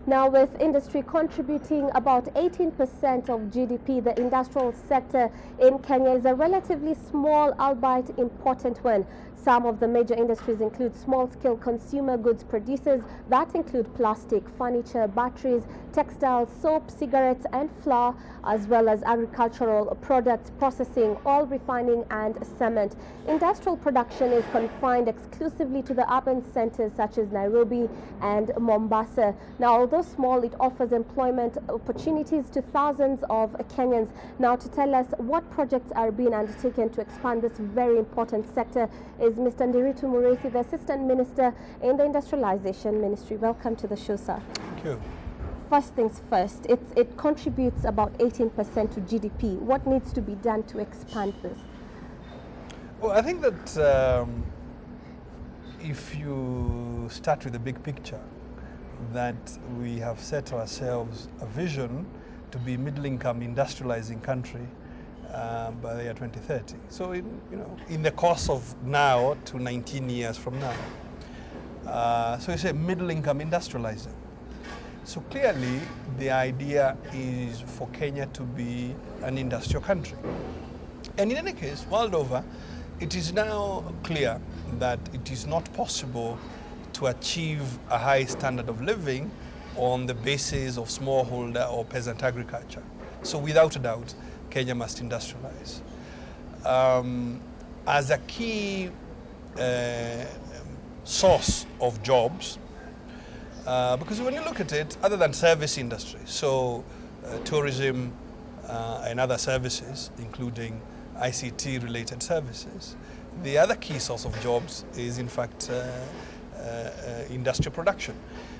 Now, with industry contributing about 18% of GDP, the industrial sector in Kenya is a relatively small, albeit important one. Some of the major industries include small-scale consumer goods producers that include plastic, furniture, batteries, textiles, soap, cigarettes and flour, as well as agricultural products processing, oil refining and cement. Industrial production is confined exclusively to the urban centers such as Nairobi and Mombasa. Now, although small, it offers employment opportunities to thousands of Kenyans. Now, to tell us what projects are being undertaken to expand this very important sector is Mr. Ntonjira, the Assistant Minister in the Industrialization Ministry. Welcome to the show, sir. Thank you. First things first, it contributes about 18% to GDP. What needs to be done to expand this? Well, I think that if you start with the big picture, that we have set ourselves a vision to be middle-income industrializing country by the year 2030. So, in the course of now to 19 years from now. So you say middle-income industrializing. So clearly, the idea is for Kenya to be an industrial country. And in any case, world over, it is now clear that it is not possible to achieve a high standard of living on the basis of smallholder or peasant agriculture. So without a doubt, Kenya must industrialize. As a key source of jobs, because when you look at it, other than service industry, so tourism and other services, including ICT-related services, the other key source of jobs is, in fact, industrial production.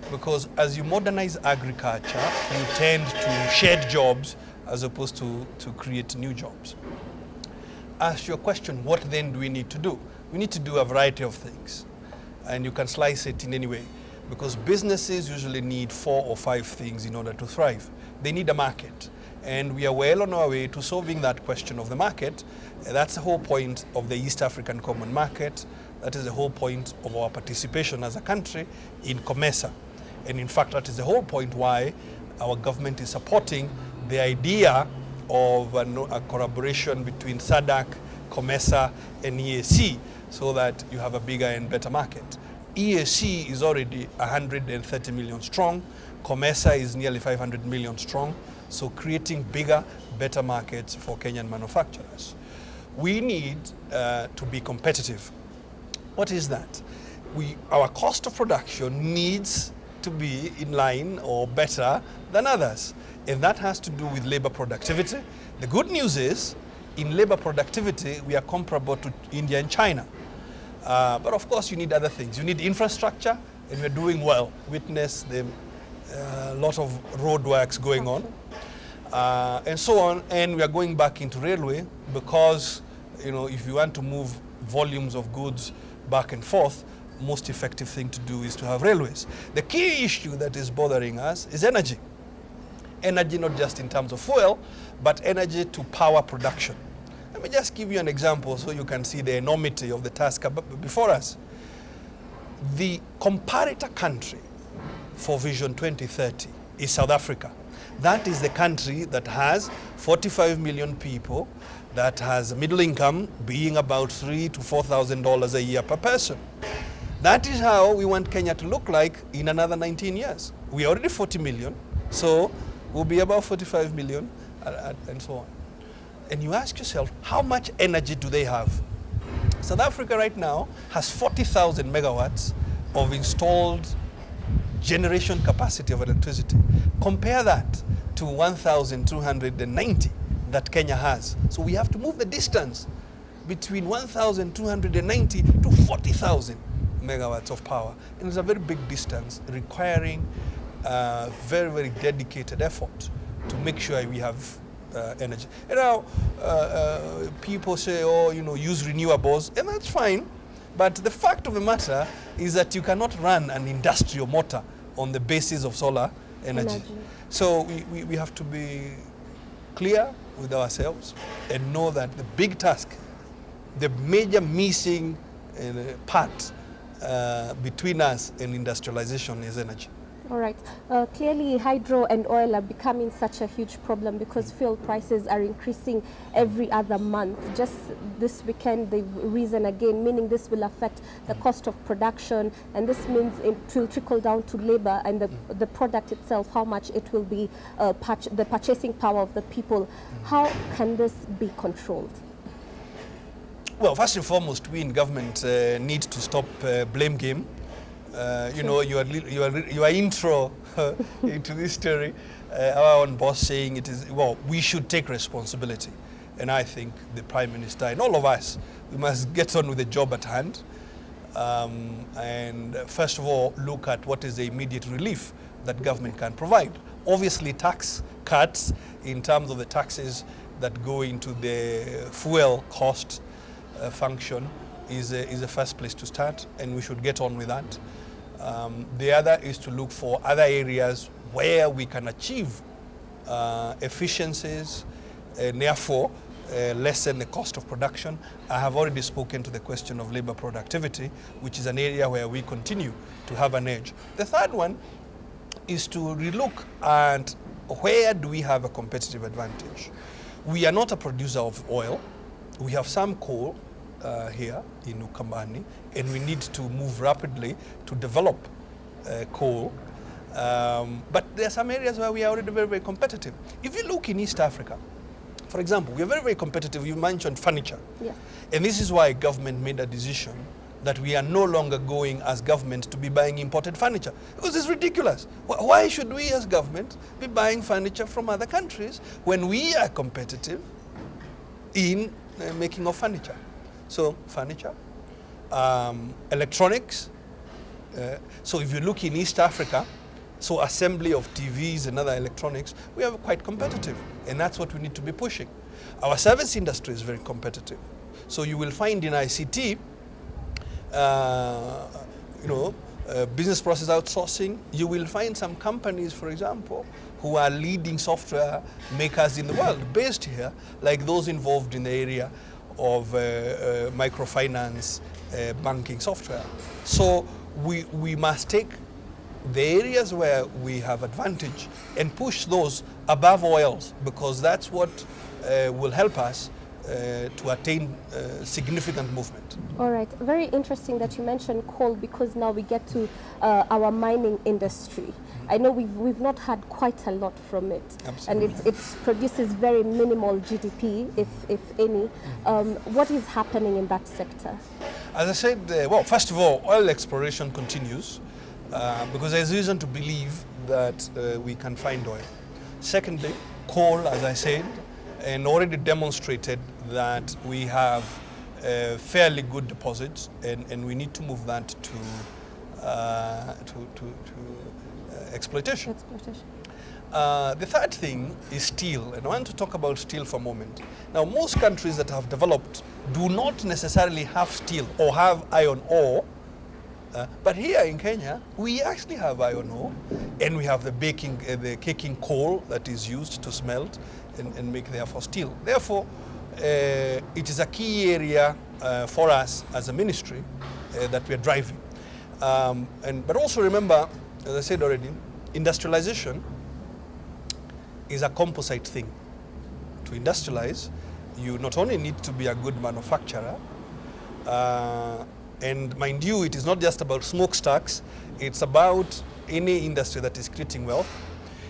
Because as you modernize agriculture, you tend to shed jobs as opposed to create new jobs. As to your question, what then do we need to do? We need to do a variety of things, and you can slice it in any way. Because businesses usually need 4 or 5 things in order to thrive. They need a market, and we are well on our way to solving that question of the market. That's the whole point of the East African Common Market. That is the whole point of our participation as a country in COMESA. And in fact, that is the whole point why our government is supporting the idea of a collaboration between SADC, COMESA, and EAC, so that you have a bigger and better market. EAC is already 130 million strong. COMESA is nearly 500 million strong. So creating bigger, better markets for Kenyan manufacturers. We need to be competitive. What is that? Our cost of production needs to be in line or better than others. And that has to do with labor productivity. The good news is, in labor productivity, we are comparable to India and China. But of course, you need other things. You need infrastructure, and we're doing well. Witness the lot of road works going on, and so on. And we are going back into railway because, if you want to move volumes of goods back and forth, most effective thing to do is to have railways. The key issue that is bothering us is energy. Energy not just in terms of fuel, but energy to power production. Let me just give you an example so you can see the enormity of the task before us. The comparator country for Vision 2030 is South Africa. That is the country that has 45 million people, that has a middle income being about $3,000 to $4,000 a year per person. That is how we want Kenya to look like in another 19 years. We are already 40 million, so we'll be about 45 million and so on. And you ask yourself, how much energy do they have? South Africa right now has 40,000 megawatts of installed generation capacity of electricity. Compare that to 1,290 that Kenya has. So we have to move the distance between 1,290 to 40,000 megawatts of power. And it's a very big distance requiring very, very dedicated effort to make sure we have energy. People say, use renewables, and that's fine. But the fact of the matter is that you cannot run an industrial motor on the basis of solar energy. So we have to be clear with ourselves and know that the big task, the major missing part between us and industrialization is energy. All right. Clearly, hydro and oil are becoming such a huge problem because fuel prices are increasing every other month. Just this weekend, they've risen again, meaning this will affect the cost of production, and this means it will trickle down to labor and the product itself, how much it will be, the purchasing power of the people. How can this be controlled? Well, first and foremost, we in government need to stop blame game. You know, your intro into this story, our own boss saying it is, well, we should take responsibility. And I think the Prime Minister and all of us, we must get on with the job at hand. And first of all, look at what is the immediate relief that government can provide. Obviously, tax cuts in terms of the taxes that go into the fuel cost function is the first place to start, and we should get on with that. The other is to look for other areas where we can achieve efficiencies and therefore lessen the cost of production. I have already spoken to the question of labor productivity, which is an area where we continue to have an edge. The third one is to relook at where do we have a competitive advantage. We are not a producer of oil. We have some coal here in Ukambani, and we need to move rapidly to develop coal. But there are some areas where we are already very, very competitive. If you look in East Africa, for example, we are very, very competitive. You mentioned furniture. Yeah. And this is why government made a decision that we are no longer going as government to be buying imported furniture. Because it's ridiculous. Why should we as government be buying furniture from other countries when we are competitive in making of furniture? So furniture, electronics. So if you look in East Africa, so assembly of TVs and other electronics, we are quite competitive, and that's what we need to be pushing. Our service industry is very competitive. So you will find in ICT, business process outsourcing, you will find some companies, for example, who are leading software makers in the world, based here, like those involved in the area of microfinance, banking software. So we must take the areas where we have advantage and push those above oils, because that's what will help us to attain significant movement. All right, very interesting that you mentioned coal, because now we get to our mining industry. I know we've not had quite a lot from it. Absolutely. And it produces very minimal GDP, if any. What is happening in that sector? As I said, well, first of all, oil exploration continues because there's reason to believe that we can find oil. Secondly, coal, as I said, and already demonstrated that we have fairly good deposits, and we need to move that to exploitation. The third thing is steel, and I want to talk about steel for a moment. Now, most countries that have developed do not necessarily have steel or have iron ore, but here in Kenya, we actually have iron ore, and we have the caking coal that is used to smelt and make therefore steel. Therefore, it is a key area for us as a ministry that we are driving. But also remember, as I said already, industrialization is a composite thing. To industrialize, you not only need to be a good manufacturer, and mind you, it is not just about smokestacks, it's about any industry that is creating wealth.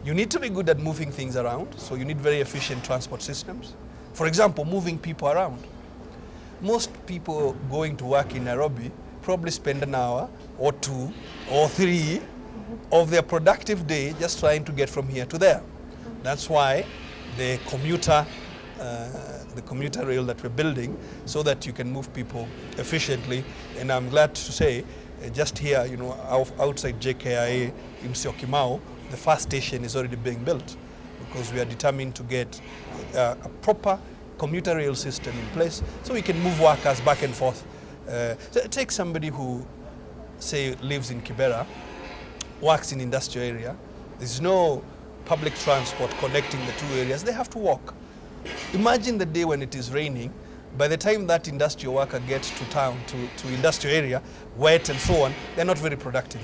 You need to be good at moving things around, so you need very efficient transport systems. For example, moving people around. Most people going to work in Nairobi probably spend an hour or 2 or 3 of their productive day just trying to get from here to there. That's why the commuter rail that we're building, so that you can move people efficiently. And I'm glad to say, just here, outside JKIA in Syokimau, the first station is already being built, because we are determined to get a proper commuter rail system in place so we can move workers back and forth. So take somebody who, say, lives in Kibera, works in industrial area. There's no public transport connecting the two areas. They have to walk. Imagine the day when it is raining. By the time that industrial worker gets to town, to industrial area, wet and so on, they're not very productive.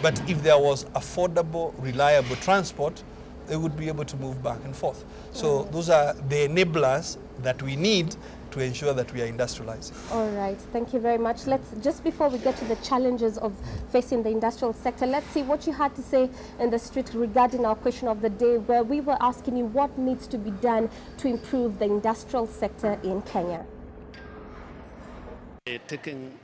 But if there was affordable, reliable transport, they would be able to move back and forth. So those are the enablers that we need to ensure that we are industrializing. All right, thank you very much. Just before we get to the challenges of facing the industrial sector, let's see what you had to say in the street regarding our question of the day, where we were asking you what needs to be done to improve the industrial sector in Kenya. Taking